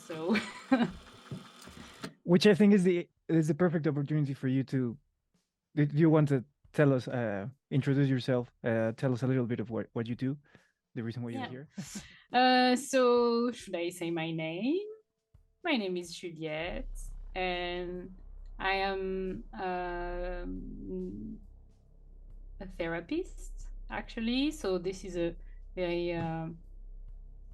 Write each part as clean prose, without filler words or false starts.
So Which I think is the perfect opportunity for you to. Do you want to tell us, introduce yourself, tell us a little bit of what you do, the reason why you're yeah. here? So should I say my name? My name is Juliette, and I am a therapist actually. So this is a very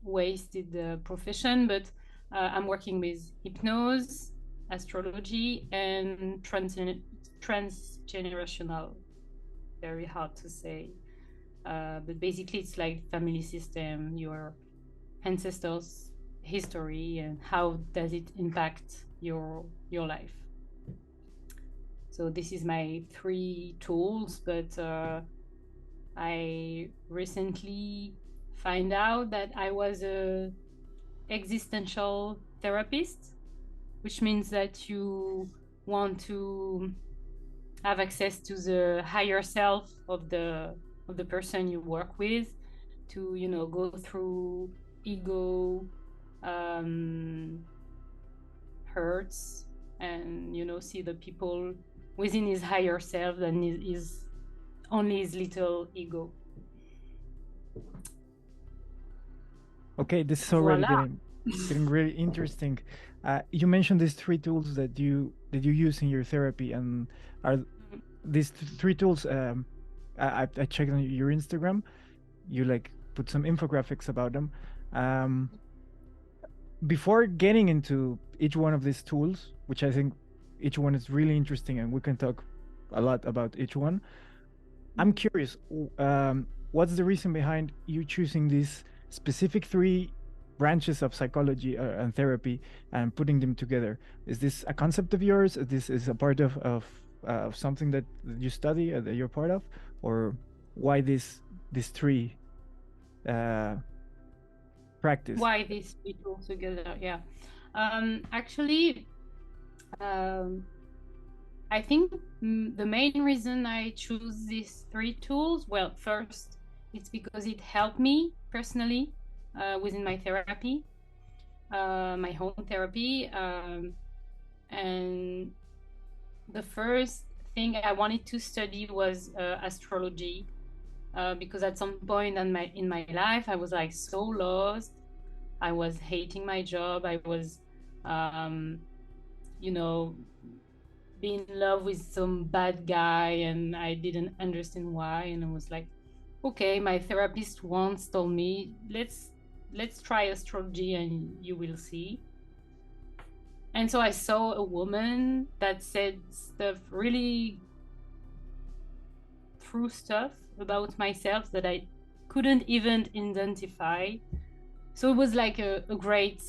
wasted profession, but I'm working with hypnosis, astrology, and transgenerational. Very hard to say, but basically it's like family system, your ancestors' history, and how does it impact your life. So this is my three tools, but I recently find out that I was a existential therapist, which means that you want to have access to the higher self of the person you work with, to go through ego, um, hurts, and see the people within his higher self than his only his little ego. Okay, this is already Voila. getting really interesting. You mentioned these three tools that you use in your therapy, and are these three tools? I checked on your Instagram. You like put some infographics about them. Um, Before getting into each one of these tools, which I think each one is really interesting, and we can talk a lot about each one. I'm curious, what's the reason behind you choosing these specific three branches of psychology and therapy and putting them together? Is this a concept of yours? This is a part of something that you study, that you're part of, or why these three uh, practice? Why these three tools together? Yeah. Actually, um, I think the main reason I choose these three tools, well, first, it's because it helped me personally within my therapy, my home therapy. And the first thing I wanted to study was astrology, because at some point in my life, I was like so lost. I was hating my job. I was, um, you know, being in love with some bad guy, and I didn't understand why. And I was like, okay, my therapist once told me, let's try astrology and you will see. And so I saw a woman that said stuff, really true stuff about myself that I couldn't even identify. So it was like a great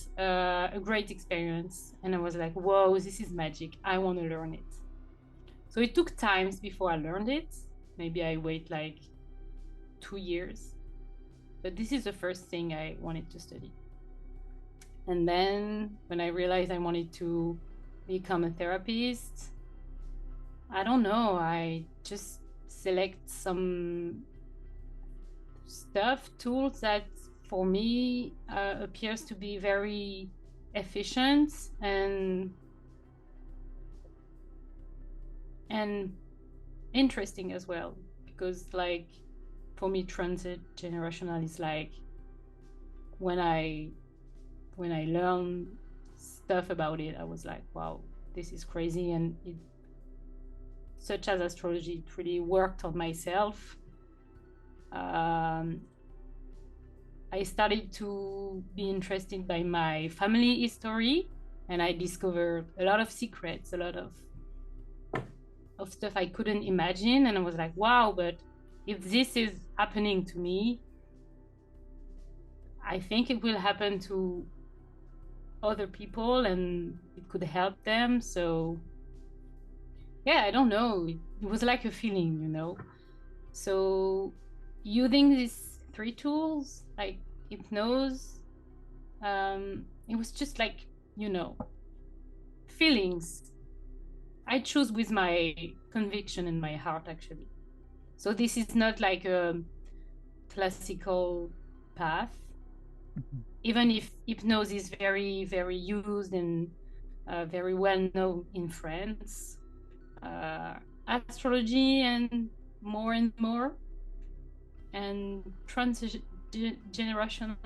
experience, and I was like, whoa, this is magic. I want to learn it. So it took times before I learned it. Maybe I wait like 2 years, but this is the first thing I wanted to study. And then when I realized I wanted to become a therapist, I don't know, I just select some stuff, tools that for me appears to be very efficient and interesting as well, because like for me transit generational is like when I learned stuff about it, I was like, wow, this is crazy. And it, such as astrology, it really worked on myself. um, I started to be interested by my family history, and I discovered a lot of secrets, a lot of stuff I couldn't imagine. And I was like, wow, but if this is happening to me, I think it will happen to other people and it could help them. So yeah, I don't know. It was like a feeling. So using these three tools, like hypnose, it was just like, you know, feelings. I choose with my conviction in my heart, actually. So this is not like a classical path. even if hypnosis is very, very used and very well known in France, astrology and more, and transgenerational,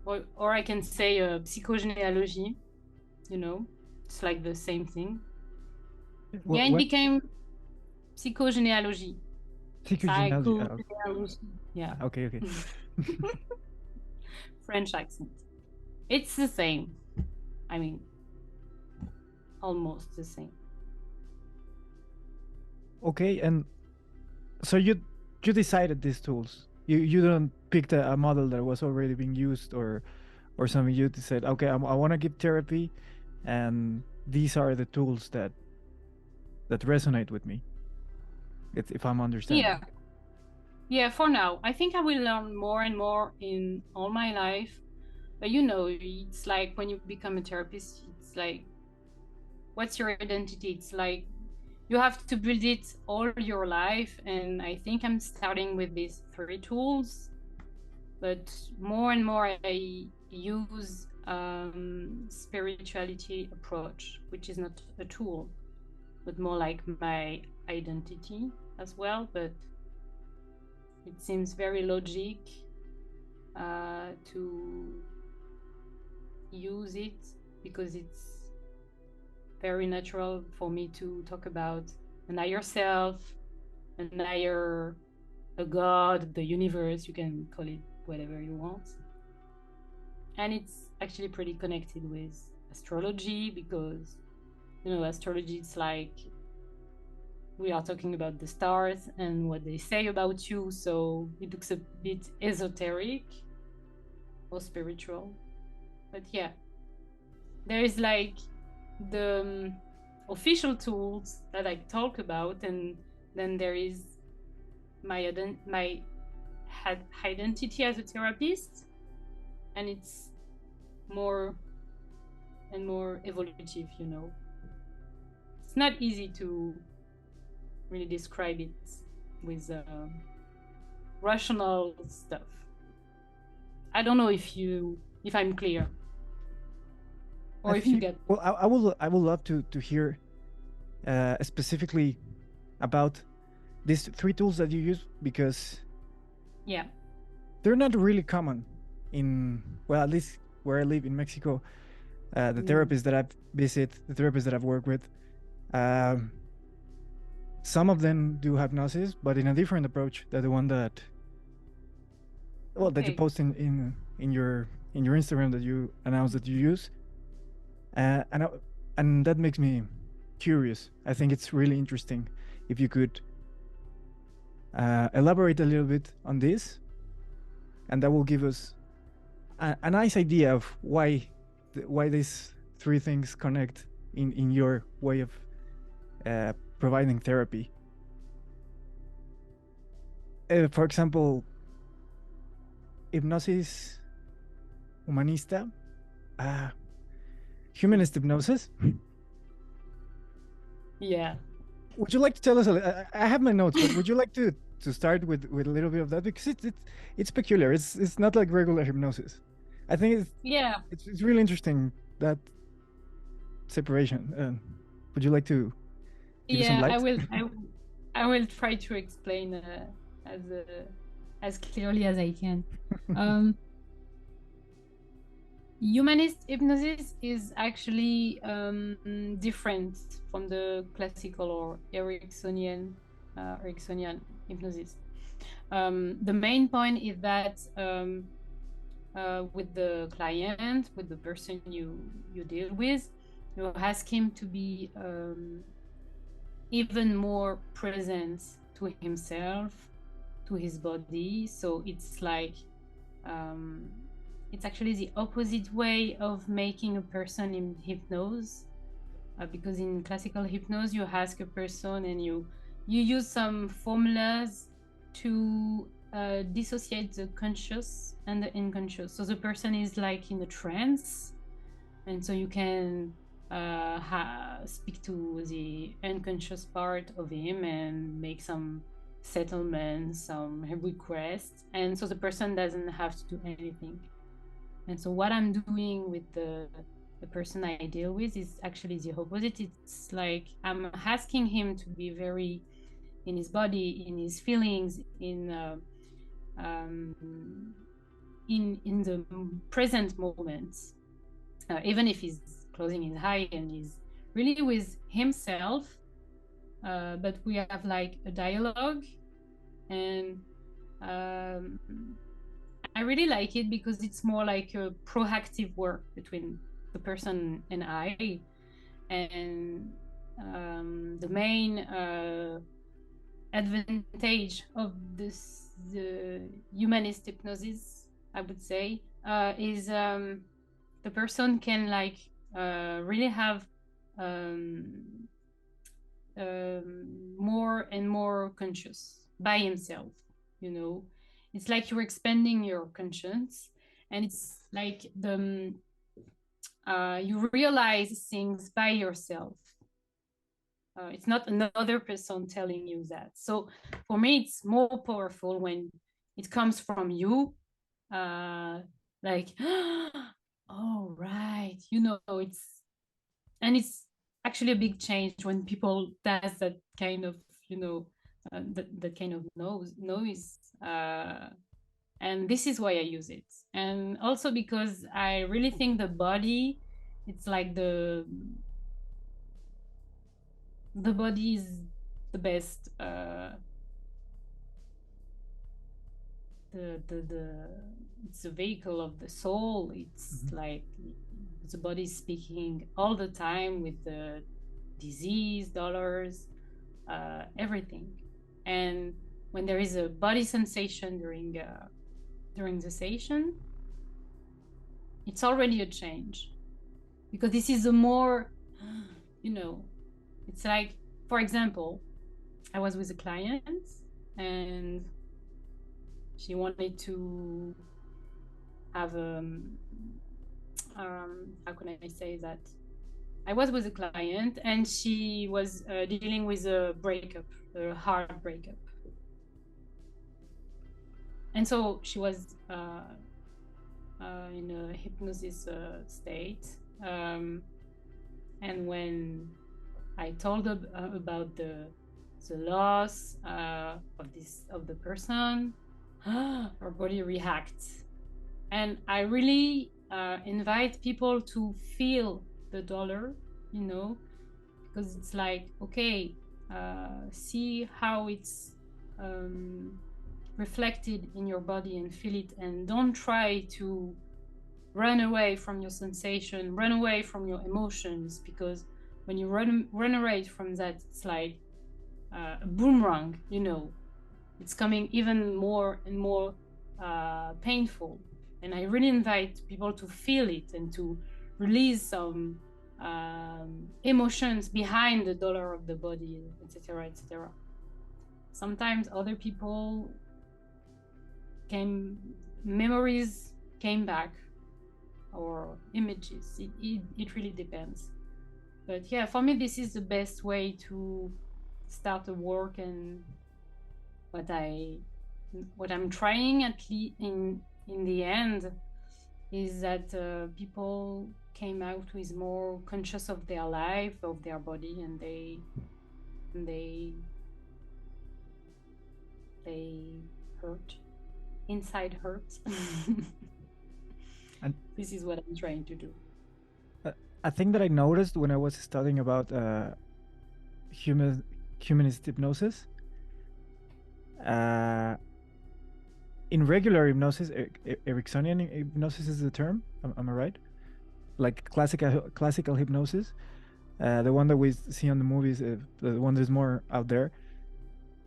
or I can say psychogenealogy, you know, it's like the same thing. Yeah, it What? became psychogenealogy. Psychogenealogy. Oh, Psychogenealogy. Yeah. okay, okay. French accent. It's the same. I mean, almost the same. Okay, and so you decided these tools. You don't pick a model that was already being used or something. You said, okay, I want to give therapy, and these are the tools that resonate with me. If I'm Yeah. understanding. Yeah, for now. I think I will learn more and more in all my life. But you know, it's like when you become a therapist, it's like, what's your identity? It's like you have to build it all your life. And I think I'm starting with these three tools, but more and more I use spirituality approach, which is not a tool, but more like my identity as well. But it seems very logic to use it because it's very natural for me to talk about an higher self, an higher, a god, the universe, you can call it whatever you want. And it's actually pretty connected with astrology because, you know, astrology, it's like we are talking about the stars and what they say about you. So it looks a bit esoteric or spiritual. But yeah, there is like the official tools that I talk about, and then there is my identity as a therapist, and it's more and more evolutive. You know, it's not easy to really describe it with rational stuff. I don't know if I'm clear I or if you think. get. Well, I will love to hear specifically about these three tools that you use because Yeah. they're not really common in, well, at least where I live in Mexico. The therapists that I've visited, the therapists that I've worked with, um, some of them do hypnosis, but in a different approach than the one that, well, that you Okay. post in your Instagram that you announce that you use, and and that makes me curious. I think it's really interesting if you could elaborate a little bit on this, and that will give us a nice idea of why these three things connect in your way of providing therapy. For example, hypnosis humanista, humanist hypnosis. Yeah. Would you like to tell us? I have my notes, but would you like to start with a little bit of that because it's peculiar. It's not like regular hypnosis. I think Yeah. it's really interesting that separation. Would you like to give us some Yeah, I light? will. I will try to explain as as clearly as I can. Um, Humanist hypnosis is actually different from the classical or Ericksonian hypnosis. The main point is that with the client, with the person you deal with, you ask him to be even more present to himself, to his body. So it's like it's actually the opposite way of making a person in hypnose, because in classical hypnose you ask a person and you use some formulas to dissociate the conscious and the unconscious. So the person is like in a trance, and so you can speak to the unconscious part of him and make some settlements, some requests, and so the person doesn't have to do anything. And so what I'm doing with the person I deal with is actually the opposite. It's like I'm asking him to be very in his body, in his feelings, um, in the present moment, even if he's closing his eye and he's really with himself. But we have like a dialogue, and I really like it because it's more like a proactive work between the person and I. And the main advantage of this, the humanist hypnosis, I would say, is the person can like really have um, more and more conscious by himself. You know, it's like you're expanding your conscience, and it's like the you realize things by yourself. It's not another person telling you that. So for me, it's more powerful when it comes from you. Like, oh right, you know, it's actually a big change when people does that kind of, you know, that kind of noise. And this is why I use it, and also because I really think the body, it's like the body is the best, the it's a vehicle of the soul. It's like the body speaking all the time with the disease, dollars, everything. And when there is a body sensation during the session, it's already a change, because this is a more, you know, it's like, for example, I was with a client and she wanted to have how can I say that? I was with a client and she was dealing with a breakup, a hard breakup. And so she was in a hypnosis state. And when I told her about the loss of the person, her body reacts. And I really invite people to feel the dollar, you know, because it's like, okay, see how it's reflected in your body and feel it, and don't try to run away from your sensation, run away from your emotions, because when you run away from that, it's like a boomerang, you know, it's coming even more and more painful. And I really invite people to feel it and to release some emotions behind the dollar of the body, etc., etc. Sometimes other people memories came back, or images. It really depends. But yeah, for me, this is the best way to start the work, and what I'm trying, at least in the end, is that people came out with more conscious of their life, of their body, and they hurt, inside hurts. And this is what I'm trying to do. a thing that I noticed when I was studying about humanist hypnosis, in regular hypnosis, Ericksonian hypnosis is the term. Am I right? Like classical hypnosis, the one that we see on the movies, the one that's more out there.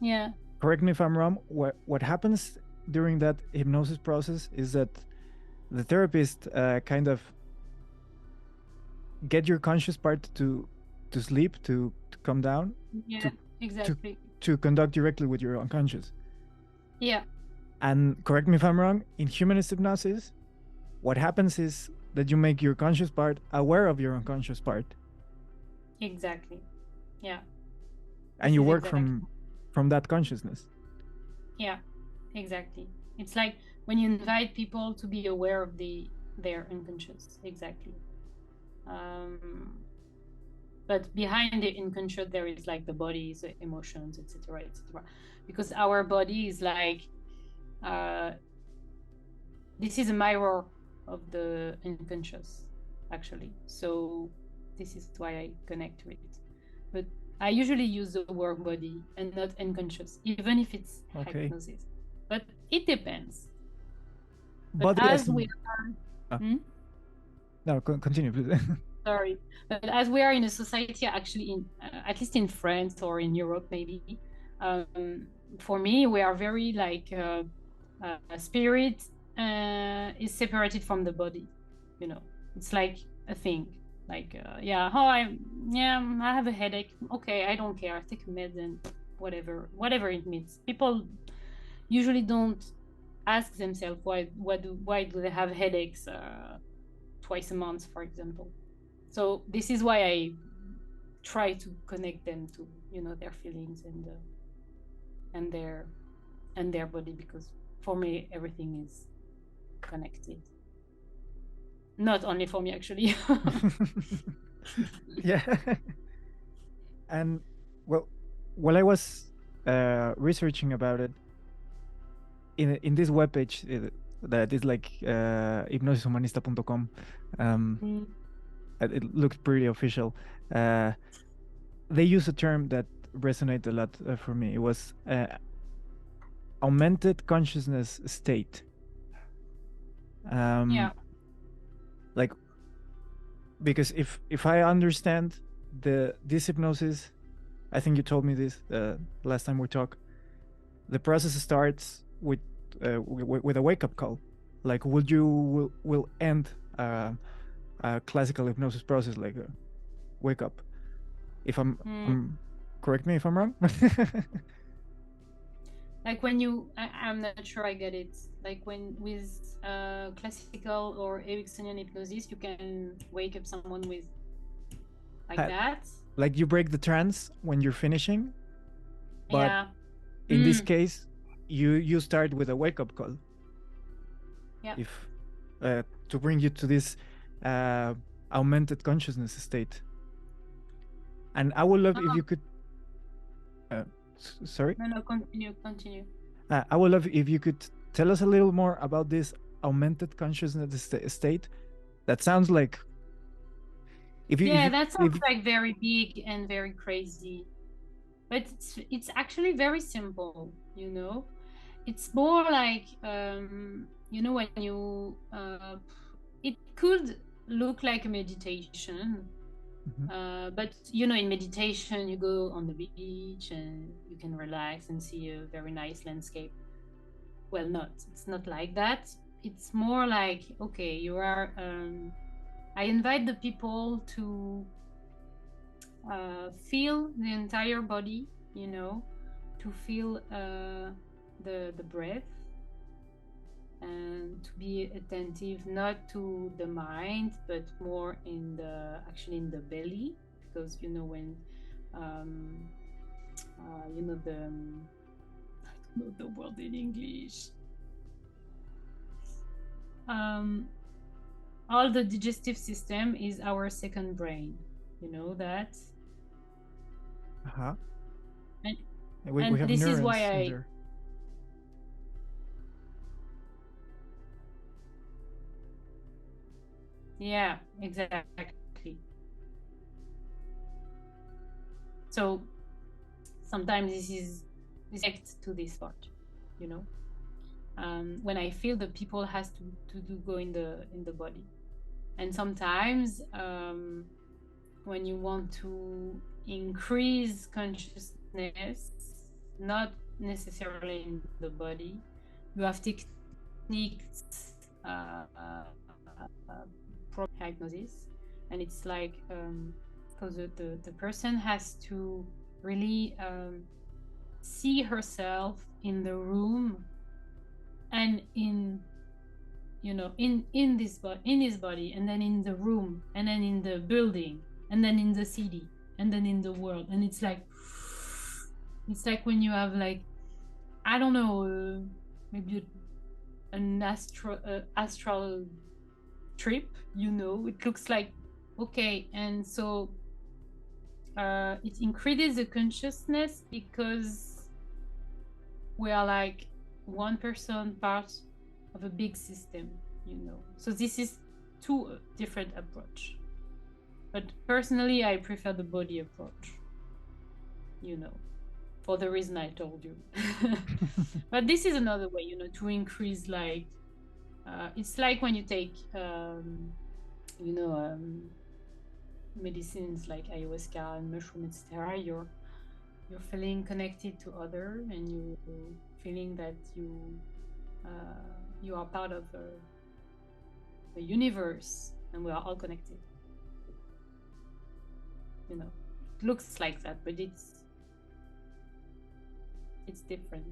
Yeah. Correct me if I'm wrong. What happens during that hypnosis process is that the therapist kind of get your conscious part to sleep, to come down. Yeah, exactly. To conduct directly with your unconscious. Yeah. And correct me if I'm wrong, in humanist hypnosis, what happens is that you make your conscious part aware of your unconscious part. Exactly. Yeah. And you work from that consciousness. Yeah, exactly. It's like when you invite people to be aware of their unconscious, exactly. But behind the unconscious, there is like the bodies, the emotions, etc., etc. Because our body is like, this is a mirror of the unconscious, actually. So this is why I connect to it. But I usually use the word body and not unconscious, even if it's hypnosis. But it depends. But Body as as we are... No, continue, please. Sorry, but as we are in a society, actually, in at least in France or in Europe, maybe, for me, we are very like spirit is separated from the body. You know, it's like a thing. Like, yeah, I have a headache. Okay, I don't care. I take a med and whatever it means. People usually don't ask themselves why do they have headaches twice a month, for example. So this is why I try to connect them to, you know, their feelings and their body, because for me everything is connected. Not only for me, actually. Yeah. And well, while I was researching about it, in this webpage that is like hipnosishumanista.com, it looked pretty official. They use a term that resonated a lot for me. It was augmented consciousness state. Yeah. Like, because if I understand this hypnosis, I think you told me this last time we talked. The process starts with a wake up call. Like, would you will end a classical hypnosis process like a wake up? If I'm correct me if I'm wrong. Like when I'm not sure I get it. Like when with classical or Ericksonian hypnosis, you can wake up someone with like that. Like you break the trance when you're finishing, but yeah. in this case, you start with a wake up call. Yeah. If to bring you to this augmented consciousness state. And I would love if you could. Sorry. No, continue. I would love if you could tell us a little more about this augmented consciousness state. That sounds like. That sounds like very big and very crazy, but it's actually very simple. You know, it's more like you know, when you it could look like a meditation. But you know, in meditation you go on the beach and you can relax and see a very nice landscape. Well, it's not like that. It's more like, okay, you are I invite the people to feel the entire body, you know, to feel the breath, and to be attentive not to the mind but more in the belly, because you know when you know the I don't know the word in English. All the digestive system is our second brain. You know that. And we have this is why there. Yeah, exactly. So sometimes this is to this part, you know. When I feel that people has to go in the body, and sometimes when you want to increase consciousness, not necessarily in the body, you have techniques hypnosis, and it's like because the person has to really see herself in the room and in, you know, in his body, and then in the room, and then in the building, and then in the city, and then in the world. And it's like when you have like, I don't know, maybe an astral trip, you know. It looks like, okay, and so it increases the consciousness because we are like one person part of a big system, you know. So this is two different approach. But personally, I prefer the body approach, you know, for the reason I told you. But this is another way, you know, to increase like, it's like when you take, you know, medicines like ayahuasca and mushroom, etc. You're feeling connected to other, and you feeling that you are part of a universe, and we are all connected. You know, it looks like that, but it's different.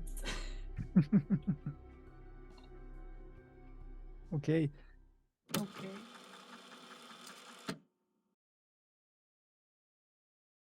Okay. Okay.